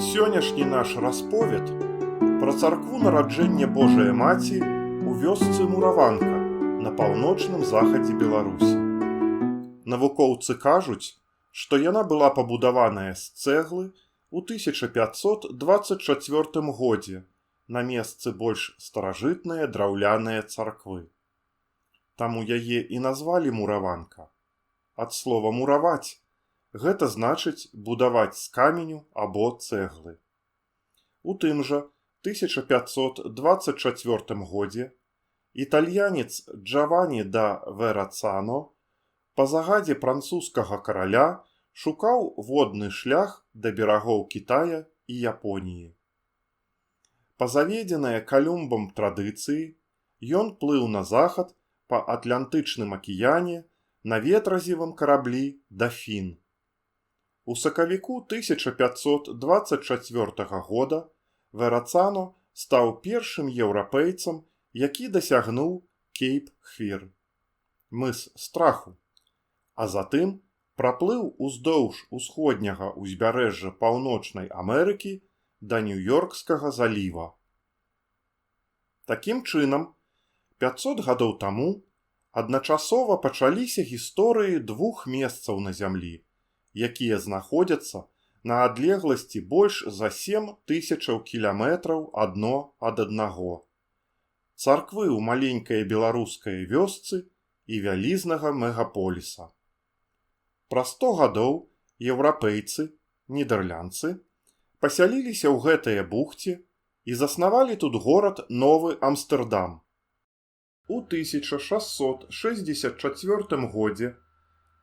Сённяшні наш расповед пра царкву нараджэння Божае Маці ў вёсцы Мураванка на паўночным захадзе Беларусі. Навукоўцы кажуць, што яна была пабудаваная з цэглы ў 1524 годзе на месцы больш старажытныя драўляныя царквы. Таму яе і назвалі Мураванка. Ад слова «мураваць» гэта значыць будаваць з каменю або цэглы. У тым жа 1524 годзе італьянец Джаванні да Верацано па загадзе французскага караля шукаў водны шлях да берагоў Кітая і Японіі. Па заведзенай Калумбам традыцыі ён плыў на захад па Атлантычным акіяне на ветразевым караблі «Дафін». У сакавіку 1524 года Верацано стаў першым еўрапейцам, які дасягнуў Кейп-Хвір, мыс страху, а затым праплыў уздоўж усходняга ўзбярэжжа Паўночнай Амерыкі да Нью-Йоркскага заліва. Такім чынам, 500 гадоў таму адначасова пачаліся гісторыі двух месцаў на зямлі, якія знаходзяцца на адлегласці больш за 7000 кіламетраў адно ад аднаго. Царквы ў маленькай беларускай вёсцы і вялізнага мегаполіса. Праз 100 гадоў еўрапейцы, нідэрландцы, пасяліліся ў гэтае бухце і заснавалі тут горад Новы Амстэрдам. У 1664 годзе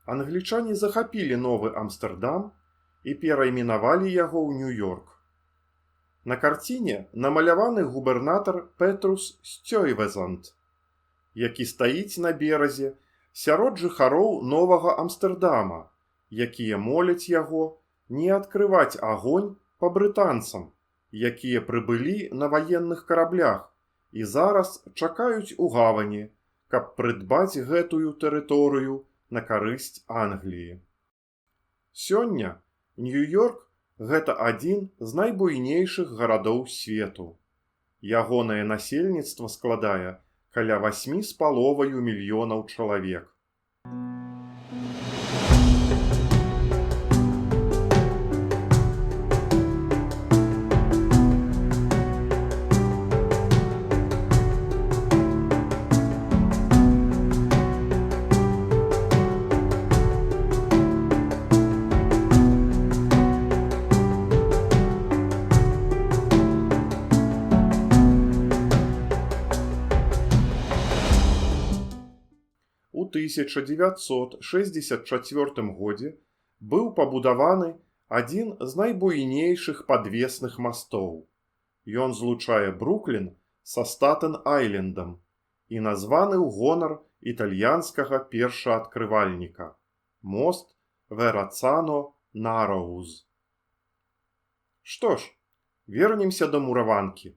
англічане захапілі Новы Амстэрдам і перайменавалі яго ў Нью-Йорк. На карціне намаляваны губернатар Петрус Стёйвезант, які стаіць на беразе сярод жыхароў Новага Амстэрдама, якія моляць яго не адкрываць агонь па брытанцам, якія прыбылі на ваенных караблях і зараз чакаюць у гавані, каб прыдбаць гэтую тэрыторыю на карысць Англіі. Сёння Нью-Йорк – гэта адзін з найбуйнейшых гарадоў свету. Ягонае насельніцтва складае каля 8,5 мільёнаў чалавек. У 1964 годзе быў пабудаваны адзін з найбуйнейшых падвесных мастоў. Ён злучае Бруклін са Статэн-Айлендам і названы ў гонар італьянскага першаадкрывальніка – мост Верацано-Нароуз. Што ж, вернемся да Мураванкі.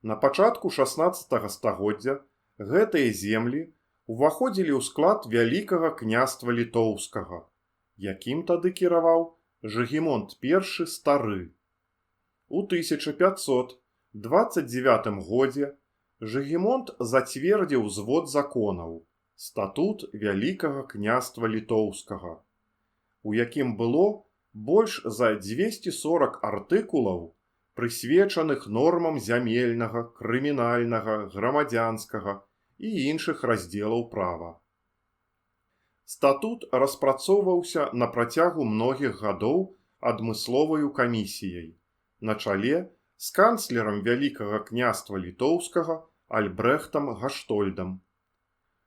На пачатку 16 стагоддзя гэтыя землі уваходзілі ў склад Вялікага княства Літоўскага, якім тады кіраваў Жыгімонт I стары. У 1529 годзе Жыгімонт зацвердзіў звод законаў, статут Вялікага княства Літоўскага, у якім было больш за 240 артыкулаў, прысвечаных нормам зямельнага, крымінальнага, грамадзянскага і іншых раздзелаў права. Статут распрацоўваўся на працягу многіх гадоў адмысловаю камісіяй на чале з канцлерам Вялікага княства Літоўскага Альбрэхтам Гаштольдам.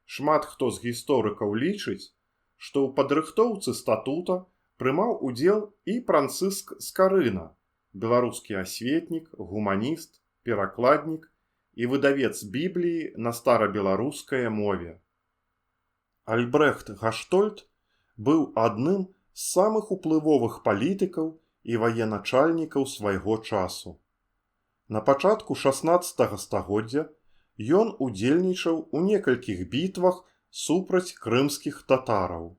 Шмат хто з гісторыкаў лічыць, што ў падрыхтоўцы статута прымаў удзел і Францыск Скарына, беларускі асветнік, гуманіст, перакладнік і выдавец Бібліі на старабеларускай мове. Альбрэхт Гаштольд быў адным з самых уплывовых палітыкаў і военачальнікаў свайго часу. На пачатку 16 стагоддзя ён удзельнічаў у некалькіх бітвах супраць крымскіх татараў.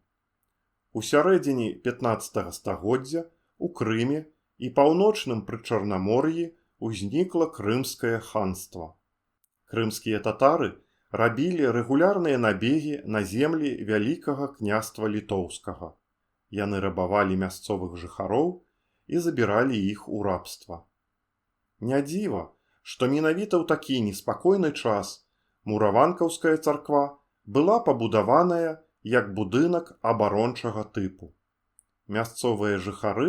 У сярэдзіне 15 стагоддзя у Крыме і паўночным Прычарнамор'і узнікла крымскае ханства. Крымскія татары рабілі рэгулярныя набегі на землі Вялікага княства Літоўскага. Яны рабавалі мясцовых жыхароў і забіралі іх у рабства. Не дзіва, што менавіта ў такі неспакойны час мураванкаўская царква была пабудаваная як будынак абарончага тыпу. Мясцовыя жыхары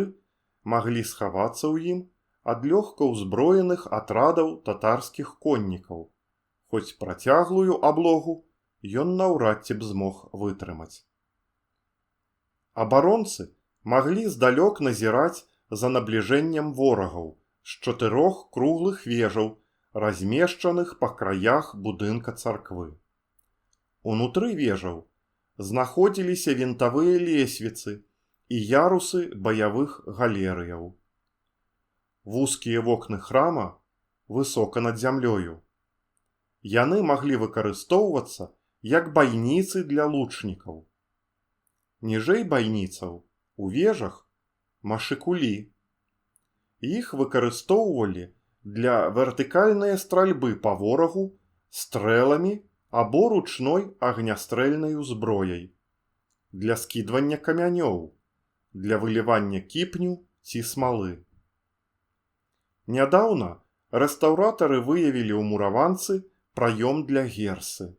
маглі схавацца ў ім ад лёгка ўзброеных атрадаў татарскіх коннікаў, хоць працяглую аблогу ён наўрад ці б змог вытрымаць. Абаронцы маглі здалёк назіраць за набліжэннем ворагаў з 4 круглых вежаў, размешчаных па краях будынка царквы. Унутры вежаў знаходзіліся вінтавыя лесвіцы і ярусы баявых галерыяў. Вузкія вокны храма высока над зямлёю. Яны маглі выкарыстоўвацца як байніцы для лучнікаў. Ніжэй байніцаў у вежах машыкулі. Іх выкарыстоўвалі для вертыкальнай стральбы па ворагу стрэламі або ручной агнястрэльнай узброяй, для скідвання камянёў, для вылівання кіпню ці смалы. Нядаўна рэстаўратары выявілі ў мураванцы праём для герсы.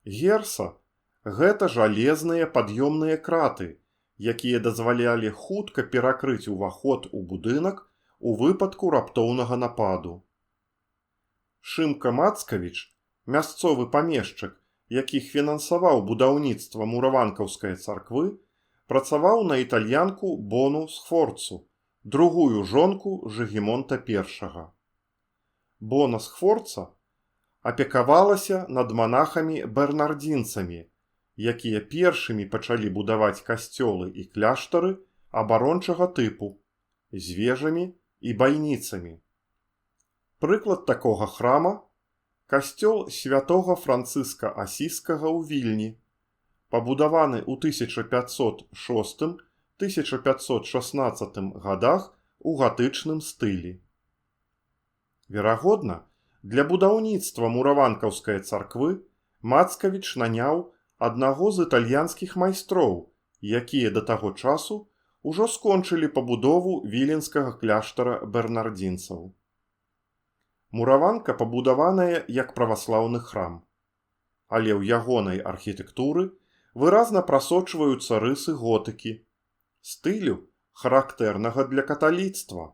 Герса – гэта жалезныя пад'ёмныя краты, якія дазвалялі хутка перакрыць уваход у будынак у выпадку раптоўнага нападу. Шымка Мацкавіч, мясцовы памешчык, які фінансаваў будаўніцтва мураванкаўскай царквы, працаваў на італьянку Бону Сфорцу, другую жонку Жыгімонта I. Бона Сфорца апекавалася над манахамі-бернардзінцамі, якія першымі пачалі будаваць касцёлы і кляштары абарончага тыпу з вежамі і байніцамі. Прыклад такога храма – касцёл святога Францыска Асіскага ў Вільні, пабудаваны ў 1506-1516 гадах у гатычным стылі. Верагодна, для будаўніцтва мураванкаўскай царквы Мацкавіч наняў аднаго з італьянскіх майстроў, якія да таго часу ўжо скончылі пабудову віленскага кляштара бернардзінцаў. Мураванка пабудаваная як праваслаўны храм, але ў ягонай архітэктуры выразна прасочваюцца рысы готыкі, стылю, характэрнага для каталіцтва.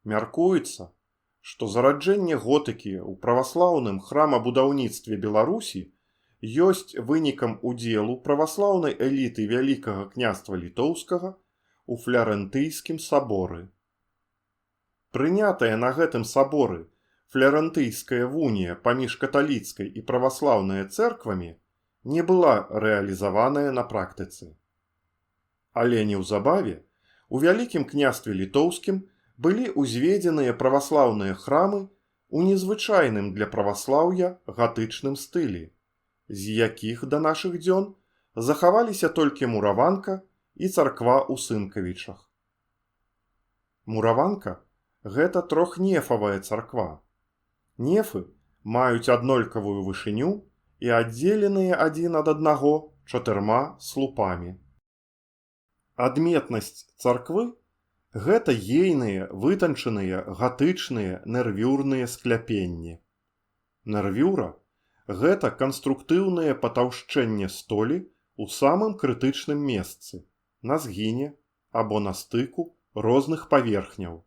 Мяркуецца, што зараджэнне готыкі ў праваслаўным храмабудаўніцтве Беларусі ёсць вынікам удзелу праваслаўнай эліты Вялікага княства Літоўскага ў Флярэнтыйскім саборы. Прынятая на гэтым саборы флярэнтыйская вунія паміж каталіцкай і праваслаўнай цэрквамі не была рэалізаваная на практыцы. Але неўзабаве у Вялікім княстве Літоўскім былі ўзведзеныя праваслаўныя храмы ў незвычайным для праваслаўя гатычным стылі, з якіх да нашых дзён захаваліся толькі мураванка і царква ў Сынкавічах. Мураванка – гэта трохнефавая царква. Нефы маюць аднолькавую вышыню і аддзеленыя адзін ад аднаго 4 слупамі. Адметнасць царквы – гэта ейныя, вытанчаныя, гатычныя, нервюрныя скляпенні. Нервюра – гэта канструктыўнае патаўшчэнне столі ў самым крытычным месцы, на згіне або на стыку розных паверхняў.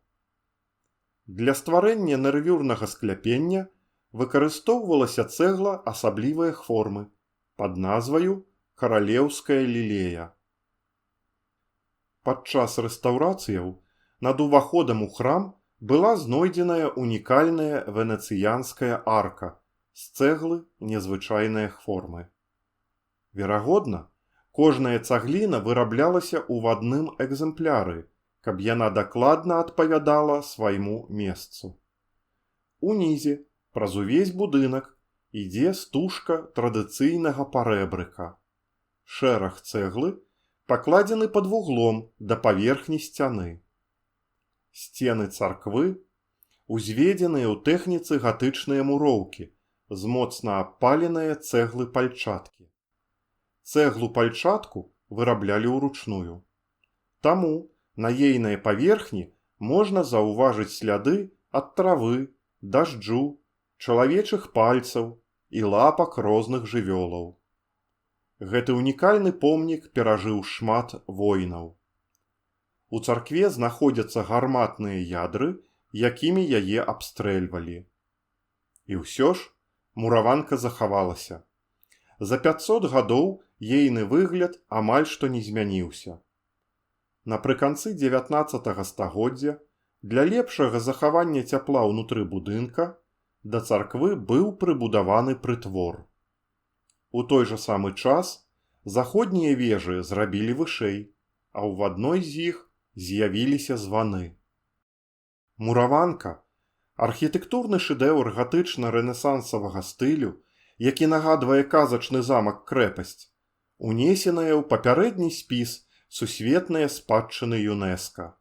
Для стварэння нервюрнага скляпення выкарыстоўвалася цэгла асаблівай формы пад назваю каралеўская лілея. Падчас рэстаўрацыяў над уваходам у храм была знойдзеная унікальная венецыянская арка з цэглы незвычайнай формы. Верагодна, кожная цагліна выраблялася ў адным экземпляры, каб яна дакладна адпавядала свайму месцу. Унізе, праз увесь будынак, ідзе стужка традыцыйнага парэбрыка. Шэраг цэглы пакладзены пад вуглом да паверхні сцяны. Сцены царквы узведзеныя ў тэхніцы гатычныя муроўкі з моцна абпаленыя цэглы пальчаткі. Цэглу пальчатку выраблялі ўручную. Таму на ейнай паверхні можна заўважыць сляды ад травы, дажджу, чалавечых пальцаў і лапак розных жывёлаў. Гэты ўнікальны помнік перажыў шмат войнаў. У царкве знаходзяцца гарматныя ядры, якімі яе абстрэльвалі. І ўсё ж мураванка захавалася. За 500 гадоў ейны выгляд амаль што не змяніўся. Напрыканцы 19 стагоддзя для лепшага захавання цяпла ўнутры будынка да царквы быў прыбудаваны прытвор. У той жа самы час заходнія вежы зрабілі вышэй, а ў адной з іх з'явіліся званы. Мураванка – архітэктурны шэдэўр гатычна-рэнесансавага стылю, які нагадвае казачны замак-крэпасць, унесеная ў папярэдні спіс сусветнай спадчыны ЮНЕСКА.